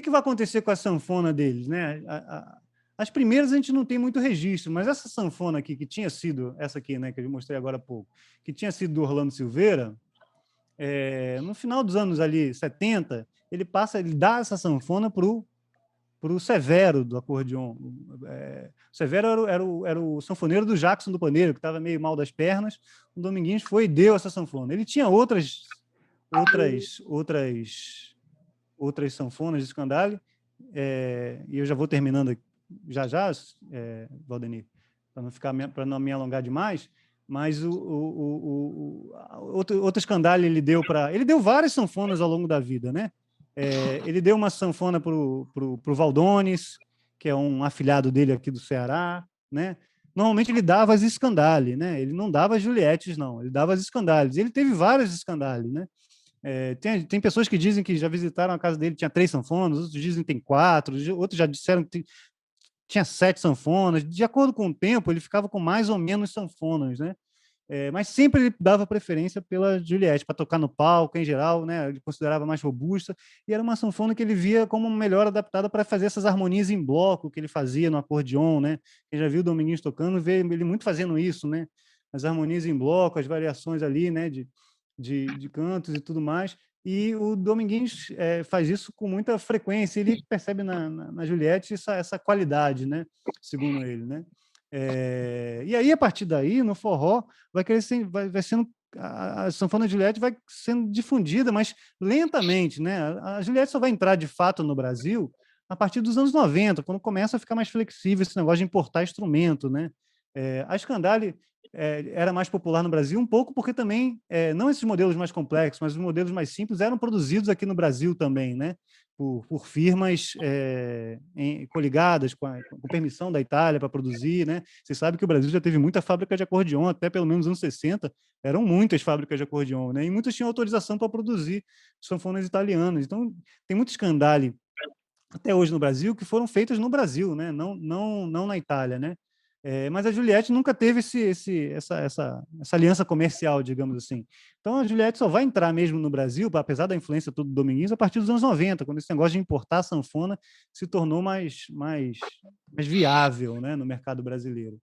que vai acontecer com a sanfona deles, né? As primeiras a gente não tem muito registro, mas essa sanfona aqui, que tinha sido, essa aqui, né, que eu mostrei agora há pouco, que tinha sido do Orlando Silveira, no final dos anos ali 70, ele dá essa sanfona para o Severo do acordeon. O Severo era o sanfoneiro do Jackson do Pandeiro, que estava meio mal das pernas. O Dominguinhos foi e deu essa sanfona. Ele tinha outras sanfonas de Scandale, e eu já vou terminando já, Valdemir, para não me alongar demais, mas outro Scandale ele deu várias sanfonas ao longo da vida, né? Ele deu uma sanfona para o Valdones, que é um afilhado dele aqui do Ceará, né? Normalmente ele dava as Scandale, né? Ele não dava as Juliettes, não, ele dava as Scandales. Ele teve várias Scandale, né? Tem pessoas que dizem que já visitaram a casa dele, tinha 3 sanfonas, outros dizem que tem 4, outros já disseram que tinha 7 sanfonas. De acordo com o tempo, ele ficava com mais ou menos sanfonas, né? Mas sempre ele dava preferência pela Juliette, para tocar no palco, em geral, né? Ele considerava mais robusta, e era uma sanfona que ele via como melhor adaptada para fazer essas harmonias em bloco que ele fazia no acordeon, né? Quem já viu o Dominguinhos tocando, vê ele muito fazendo isso, né? As harmonias em bloco, as variações ali, né? De cantos e tudo mais. E o Dominguinhos faz isso com muita frequência. Ele percebe na Juliette essa qualidade, né? Segundo ele, né? E aí, a partir daí, no forró, vai sendo a sanfona de Juliette vai sendo difundida, mas lentamente, né? A Juliette só vai entrar de fato no Brasil a partir dos anos 90, quando começa a ficar mais flexível esse negócio de importar instrumento, né? A Scandale era mais popular no Brasil um pouco porque também, não esses modelos mais complexos, mas os modelos mais simples eram produzidos aqui no Brasil também, né? Por firmas coligadas, com permissão da Itália para produzir, né? Você sabe que o Brasil já teve muita fábrica de acordeon, até pelo menos nos anos 60, eram muitas fábricas de acordeon, né? E muitas tinham autorização para produzir sanfonas italianas. Então, tem muito Scandale até hoje no Brasil que foram feitas no Brasil, né? Não na Itália, né? Mas a Juliette nunca teve essa aliança comercial, digamos assim. Então, a Juliette só vai entrar mesmo no Brasil, apesar da influência toda do Dominguinhos, a partir dos anos 90, quando esse negócio de importar a sanfona se tornou mais viável, né, no mercado brasileiro.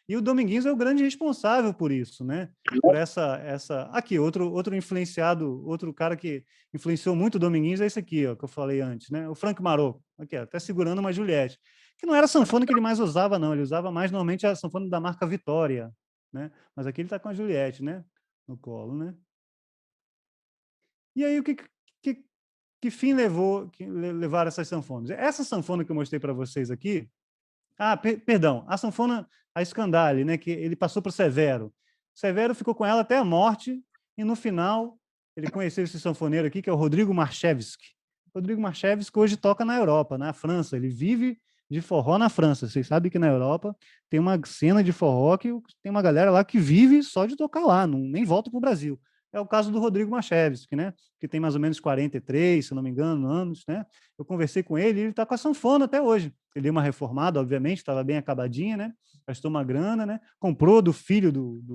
E o Dominguinhos é o grande responsável por isso, né? Por essa... Aqui, outro influenciado, outro cara que influenciou muito o Dominguinhos é esse aqui, ó, que eu falei antes, né? O Frank Marot, aqui, até segurando uma Juliette, que não era a sanfona que ele mais usava, não. Ele usava mais, normalmente, a sanfona da marca Vitória, né? Mas aqui ele está com a Juliette, né? No colo, né? E aí, que fim levaram essas sanfonas? Essa sanfona que eu mostrei para vocês aqui... perdão, a sanfona, a Scandale, né? Que ele passou para o Severo. Severo ficou com ela até a morte, e no final ele conheceu esse sanfoneiro aqui, que é o Rodrigo Marchevski. Rodrigo Marchevski hoje toca na Europa, na França. Ele vive de forró na França. Vocês sabem que na Europa tem uma cena de forró que tem uma galera lá que vive só de tocar lá, nem volta para o Brasil. É o caso do Rodrigo Marchevski, né? Que tem mais ou menos 43, se não me engano, anos, né? Eu conversei com ele e ele está com a sanfona até hoje. Ele deu uma reformada, obviamente, estava bem acabadinha, né? Gastou uma grana, né? Comprou do filho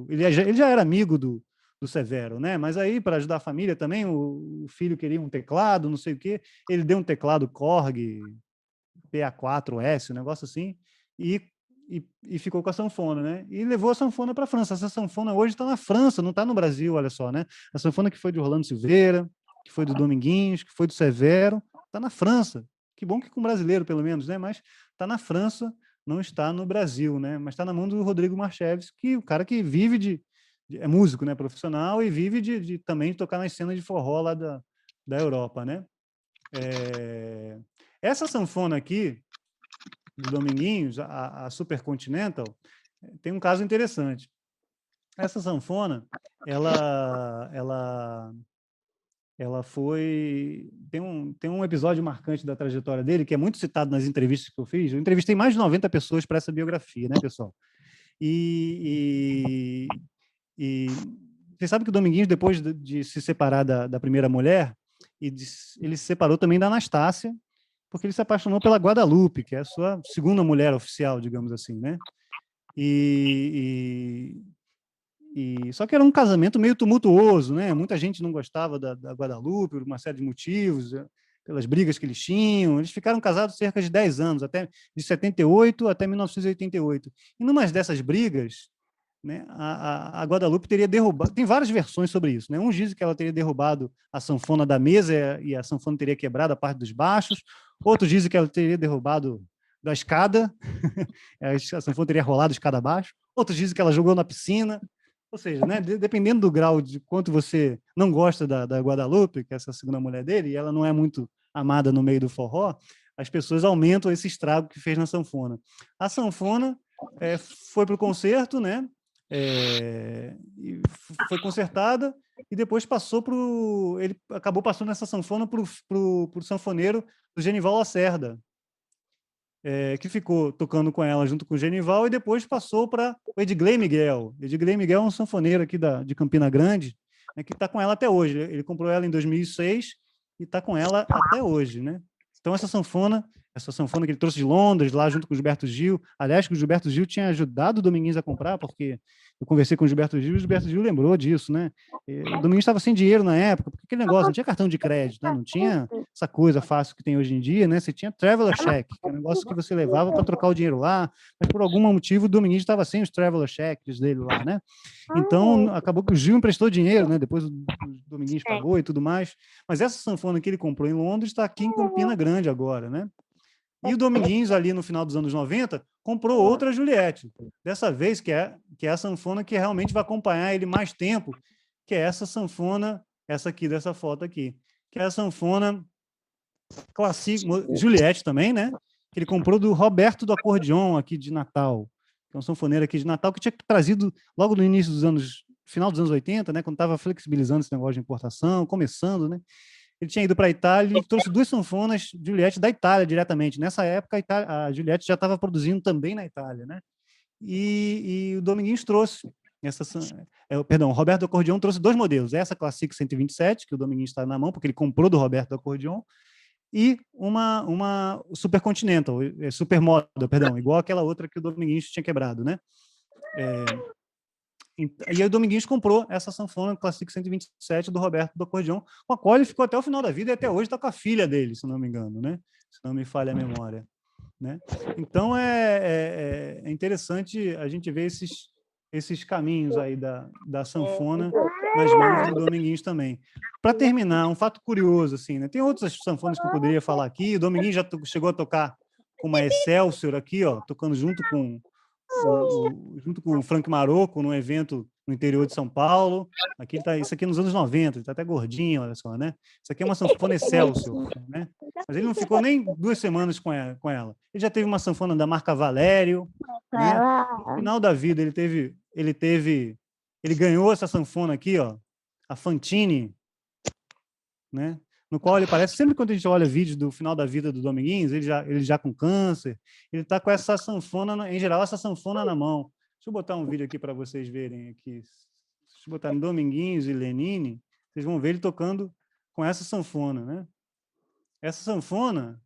ele já era amigo do Severo, né? Mas aí, para ajudar a família também, o filho queria um teclado, não sei o quê. Ele deu um teclado Korg, PA4S, um negócio assim, e ficou com a sanfona, né? E levou a sanfona para a França. Essa sanfona hoje está na França, não está no Brasil, olha só, né? A sanfona que foi de Orlando Silveira, que foi do Dominguinhos, que foi do Severo, está na França. Que bom que com brasileiro, pelo menos, né? Mas está na França, não está no Brasil, né? Mas está na mão do Rodrigo Marchevski, que o cara que vive é músico, né? Profissional, e vive também de tocar nas cenas de forró lá da Europa, né? Essa sanfona aqui, do Dominguinhos, a Super Continental, tem um caso interessante. Essa sanfona, ela foi... Tem um episódio marcante da trajetória dele, que é muito citado nas entrevistas que eu fiz. Eu entrevistei mais de 90 pessoas para essa biografia, né, pessoal? E você sabe que o Dominguinhos, depois de se separar da primeira mulher, ele se separou também da Anastácia, porque ele se apaixonou pela Guadalupe, que é a sua segunda mulher oficial, digamos assim, né? Só que era um casamento meio tumultuoso, né? Muita gente não gostava da Guadalupe por uma série de motivos. pelas brigas que eles tinham. Eles ficaram casados cerca de 10 anos, até de 78 até 1988. E numa dessas brigas, né, a Guadalupe teria derrubado. Tem várias versões sobre isso. Né? Uns dizem que ela teria derrubado a sanfona da mesa e a sanfona teria quebrado a parte dos baixos. Outros dizem que ela teria derrubado da escada, a sanfona teria rolado escada abaixo. Outros dizem que ela jogou na piscina. Ou seja, né, dependendo do grau de quanto você não gosta da Guadalupe, que é essa segunda mulher dele, e ela não é muito amada no meio do forró, as pessoas aumentam esse estrago que fez na sanfona. A sanfona foi para o concerto, né? Foi consertada e depois passou para ele acabou passando essa sanfona para o sanfoneiro do Genival Lacerda, que ficou tocando com ela junto com o Genival e depois passou para o Edgley Miguel. Edgley Miguel é um sanfoneiro aqui de Campina Grande, né, que está com ela até hoje. Ele comprou ela em 2006 e está com ela até hoje, né? Então essa sanfona que ele trouxe de Londres, lá junto com o Gilberto Gil, aliás, que o Gilberto Gil tinha ajudado o Dominguinhos a comprar, porque eu conversei com o Gilberto Gil e o Gilberto Gil lembrou disso, né? O Dominguinhos estava sem dinheiro na época, porque aquele negócio, não tinha cartão de crédito, né? Não tinha essa coisa fácil que tem hoje em dia, né? Você tinha traveler check, que é um negócio que você levava para trocar o dinheiro lá, mas por algum motivo o Dominguinhos estava sem os traveler checks dele lá, né? Então, acabou que o Gil emprestou dinheiro, né? Depois o Dominguinhos pagou e tudo mais. Mas essa sanfona que ele comprou em Londres está aqui em Campina Grande agora, né? E o Dominguinhos, ali no final dos anos 90, comprou outra Juliette. Dessa vez, que é a sanfona que realmente vai acompanhar ele mais tempo, que é essa sanfona, essa aqui, dessa foto aqui, que é a sanfona clássica, Juliette também, né? Que ele comprou do Roberto do Acordeon, aqui de Natal, que é um sanfoneiro aqui de Natal, que tinha trazido logo no início dos anos, final dos anos 80, né? Quando estava flexibilizando esse negócio de importação, começando, né? Ele tinha ido para a Itália e trouxe duas sanfonas Juliette da Itália diretamente. Nessa época, a Juliette já estava produzindo também na Itália, né? E o Dominguinhos trouxe perdão, o Roberto do Acordeon trouxe dois modelos. Essa Classic 127, que o Dominguinhos está na mão, porque ele comprou do Roberto do Acordeon, e uma Super Continental, Supermodel, perdão, igual aquela outra que o Dominguinhos tinha quebrado, né? E aí o Dominguinhos comprou essa sanfona Classic 127 do Roberto do Acordeon, com a qual ele ficou até o final da vida e até hoje está com a filha dele, se não me engano, né? Se não me falha a memória, né? Então é interessante a gente ver esses caminhos aí da sanfona nas mãos do Dominguinhos também. Para terminar, um fato curioso, assim, né? Tem outras sanfonas que eu poderia falar aqui. O Dominguinhos já chegou a tocar com uma Excelsior aqui, ó, tocando junto com o Frank Marocco, num evento no interior de São Paulo. Isso aqui nos anos 90, ele está até gordinho, olha só, né? Isso aqui é uma sanfona Excelsior, né? Mas ele não ficou nem 2 semanas com ela. Ele já teve uma sanfona da marca Valério, né? No final da vida, ele ganhou essa sanfona aqui, ó, a Fantini, né? No qual ele parece, sempre quando a gente olha vídeos do final da vida do Dominguinhos, ele já com câncer, ele está com essa sanfona, em geral, essa sanfona na mão. Deixa eu botar um vídeo aqui para vocês verem aqui. Deixa eu botar no Dominguinhos e Lenine, vocês vão ver ele tocando com essa sanfona, né? Essa sanfona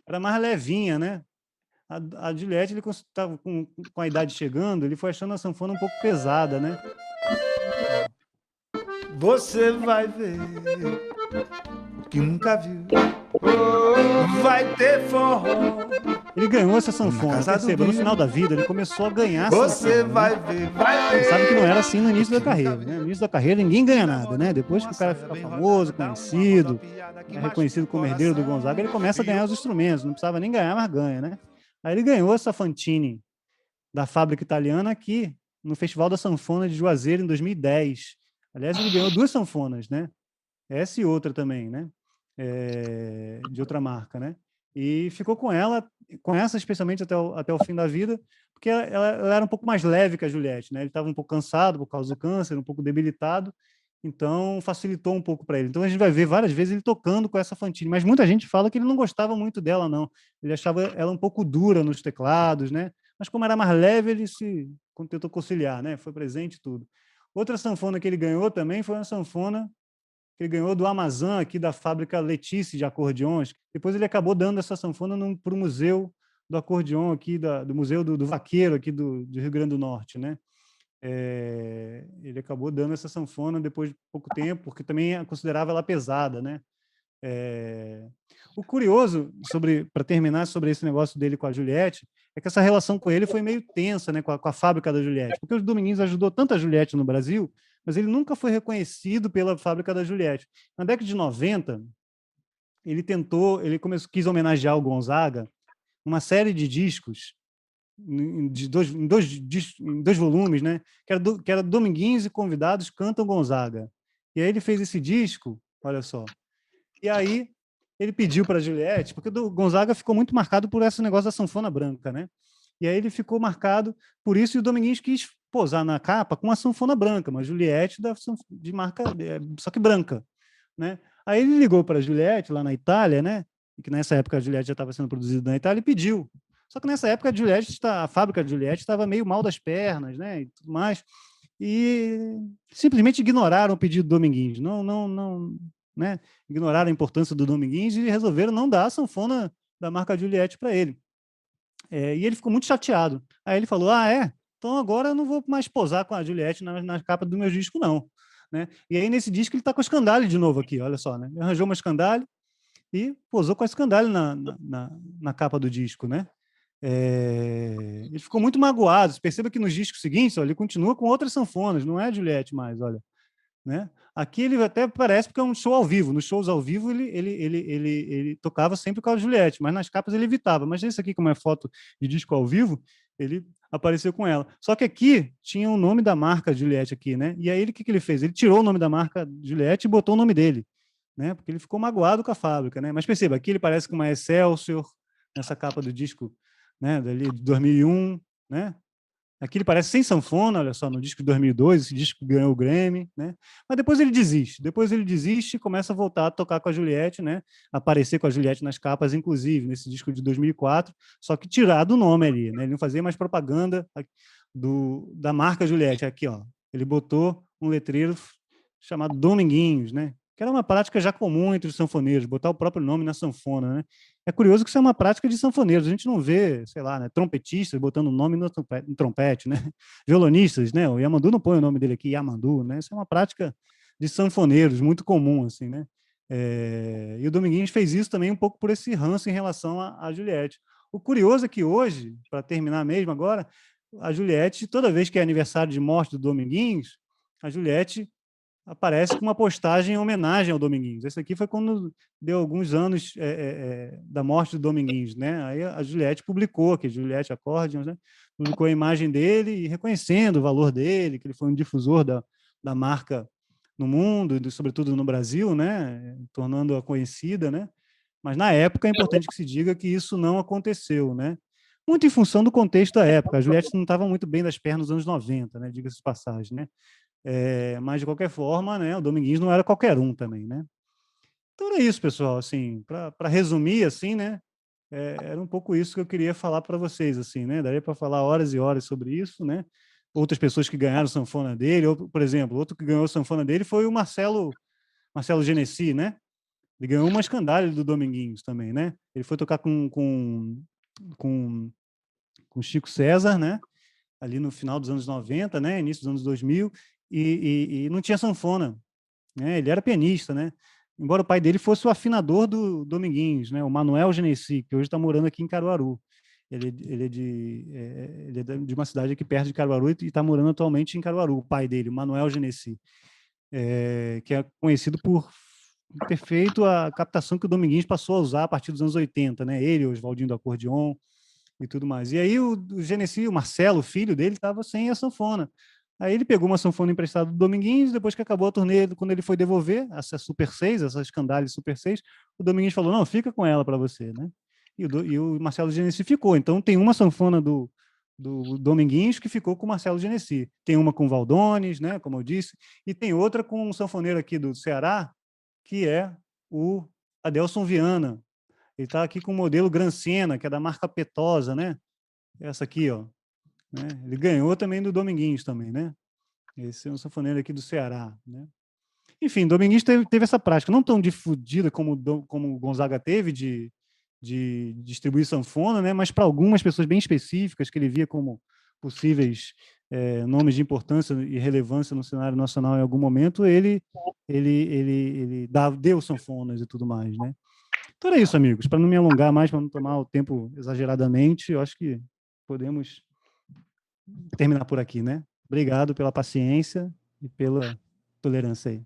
era mais levinha, né? A Juliette, ele estava com a idade chegando, ele foi achando a sanfona um pouco pesada, né? Você vai ver que nunca viu. Vai ter forró. Ele ganhou essa sanfona, perceba, no final da vida ele começou a ganhar Você sanfona, vai né? ver, vai ver. Você sabe que não era assim no início da carreira, né? No início da carreira ninguém ganha nada, né? Depois que o cara fica famoso, conhecido, reconhecido como herdeiro do Gonzaga, ele começa a ganhar os instrumentos, não precisava nem ganhar, mas ganha, né? Aí ele ganhou essa Fantini da fábrica italiana aqui no Festival da Sanfona de Juazeiro em 2010. Aliás, ele ganhou 2 sanfonas, né? Essa e outra também, né? De outra marca, né? E ficou com essa especialmente até o fim da vida, porque ela era um pouco mais leve que a Juliette, né? Ele estava um pouco cansado por causa do câncer, um pouco debilitado, então facilitou um pouco para ele. Então a gente vai ver várias vezes ele tocando com essa Fantini, mas muita gente fala que ele não gostava muito dela, não. Ele achava ela um pouco dura nos teclados, né? Mas como era mais leve, ele se tentou conciliar, né? Foi presente e tudo. Outra sanfona que ele ganhou também foi uma sanfona que ele ganhou do Amazon, aqui da fábrica Letice de acordeões. Depois ele acabou dando essa sanfona para o Museu do Acordeão, aqui do Museu do Vaqueiro, aqui do Rio Grande do Norte, né? Ele acabou dando essa sanfona depois de pouco tempo, porque também considerava ela pesada, né? O curioso, para terminar sobre esse negócio dele com a Juliette, é que essa relação com ele foi meio tensa, né, com a fábrica da Juliette, porque o Dominguinhos ajudou tanto a Juliette no Brasil, mas ele nunca foi reconhecido pela fábrica da Juliette. Na década de 90, quis homenagear o Gonzaga uma série de discos em dois volumes, né? Que era Dominguinhos e Convidados Cantam Gonzaga. E aí ele fez esse disco, olha só. E aí ele pediu para a Juliette, porque o Gonzaga ficou muito marcado por esse negócio da sanfona branca, né? E aí ele ficou marcado por isso, e o Dominguinhos quis posar na capa com uma sanfona branca, uma Juliette de marca, só que branca, né? Aí ele ligou para a Juliette lá na Itália, né? E que nessa época a Juliette já estava sendo produzida na Itália, e pediu. Só que nessa época a fábrica de Juliette estava meio mal das pernas, né? E tudo mais. E simplesmente ignoraram o pedido do Dominguinhos. Não, né? Ignoraram a importância do Dominguinhos e resolveram não dar a sanfona da marca Juliette para ele. E ele ficou muito chateado. Aí ele falou: ah, é? Então agora eu não vou mais posar com a Juliette na capa do meu disco, não. Né? E aí nesse disco ele está com a Scandale de novo aqui, olha só. Né? Ele arranjou uma Scandale e posou com a Scandale na capa do disco. Né? Ele ficou muito magoado. Você perceba que nos discos seguintes, olha, ele continua com outras sanfonas, não é a Juliette mais, olha. Né? Aqui ele até parece porque é um show ao vivo. Nos shows ao vivo ele tocava sempre com a Juliette, mas nas capas ele evitava. Mas esse aqui, como é foto de disco ao vivo, ele apareceu com ela. Só que aqui tinha o nome da marca Juliette aqui, né? E aí o que ele fez? Ele tirou o nome da marca Juliette e botou o nome dele, né? Porque ele ficou magoado com a fábrica, né? Mas perceba, aqui ele parece com uma Excelsior nessa capa do disco, né? Dali de 2001, né? Aqui ele parece sem sanfona, olha só, no disco de 2002, esse disco ganhou o Grammy, né? Mas depois ele desiste e começa a voltar a tocar com a Juliette, né? Aparecer com a Juliette nas capas, inclusive, nesse disco de 2004, só que tirado o nome ali, né? Ele não fazia mais propaganda da marca Juliette. Aqui, ó, ele botou um letreiro chamado Dominguinhos, né? Que era uma prática já comum entre os sanfoneiros, botar o próprio nome na sanfona, né? É curioso que isso é uma prática de sanfoneiros. A gente não vê, sei lá, né, trompetistas botando o nome no trompete, né? Violonistas, né? O Yamandu não põe o nome dele aqui, Yamandu, né? Isso é uma prática de sanfoneiros, muito comum, assim, né? E o Dominguinhos fez isso também um pouco por esse ranço em relação a Juliette. O curioso é que hoje, para terminar mesmo agora, a Juliette, toda vez que é aniversário de morte do Dominguinhos, a Juliette aparece com uma postagem em homenagem ao Dominguinhos. Esse aqui foi quando deu alguns anos da morte do Dominguinhos, né? Aí a Juliette publicou, aqui, Juliette Accordions, né? Publicou a imagem dele e reconhecendo o valor dele, que ele foi um difusor da marca no mundo, e sobretudo no Brasil, né? Tornando-a conhecida, né? Mas na época é importante que se diga que isso não aconteceu, né? Muito em função do contexto da época. A Juliette não estava muito bem das pernas nos anos 90, né? Diga-se de passagem, né? Mas, de qualquer forma, né, o Dominguinhos não era qualquer um também, né? Então era isso, pessoal, assim, para resumir, assim, né, era um pouco isso que eu queria falar para vocês, assim, né? Daria para falar horas e horas sobre isso, né? Outras pessoas que ganharam sanfona dele, por exemplo, outro que ganhou a sanfona dele foi o Marcelo Genesi, né? Ele ganhou uma Scandale do Dominguinhos também, né? Ele foi tocar com Chico César, né? Ali no final dos anos 90, né? Início dos anos 2000, e não tinha sanfona, né? Ele era pianista, né? Embora o pai dele fosse o afinador do Dominguinhos, né? O Manuel Genesi, que hoje está morando aqui em Caruaru. Ele é de uma cidade aqui perto de Caruaru e está morando atualmente em Caruaru, o pai dele, o Manuel Genesi, que é conhecido por ter feito a captação que o Dominguinhos passou a usar a partir dos anos 80, né? Ele, o Oswaldinho do acordeon e tudo mais. E aí o Genesi, o Marcelo, o filho dele, estava sem a sanfona. Aí ele pegou uma sanfona emprestada do Dominguinhos, depois que acabou a turnê, quando ele foi devolver essa Super 6, essa Scandale Super 6, o Dominguinhos falou, não, fica com ela para você, né? E o Marcelo Genesi ficou. Então tem uma sanfona do Dominguinhos que ficou com o Marcelo Genesi. Tem uma com o Valdones, né, como eu disse, e tem outra com um sanfoneiro aqui do Ceará, que é o Adelson Viana. Ele está aqui com o modelo Gran Siena, que é da marca Petosa, né? Essa aqui, ó. Né? Ele ganhou também do Dominguinhos também, né? Esse é um sanfoneiro aqui do Ceará, né? Enfim, Dominguinhos teve essa prática, não tão difundida como o Gonzaga teve de distribuir sanfona, né? Mas para algumas pessoas bem específicas que ele via como possíveis nomes de importância e relevância no cenário nacional em algum momento, ele deu sanfonas e tudo mais, né? Então é isso, amigos. Para não me alongar mais, para não tomar o tempo exageradamente, eu acho que podemos terminar por aqui, né? Obrigado pela paciência e pela tolerância aí.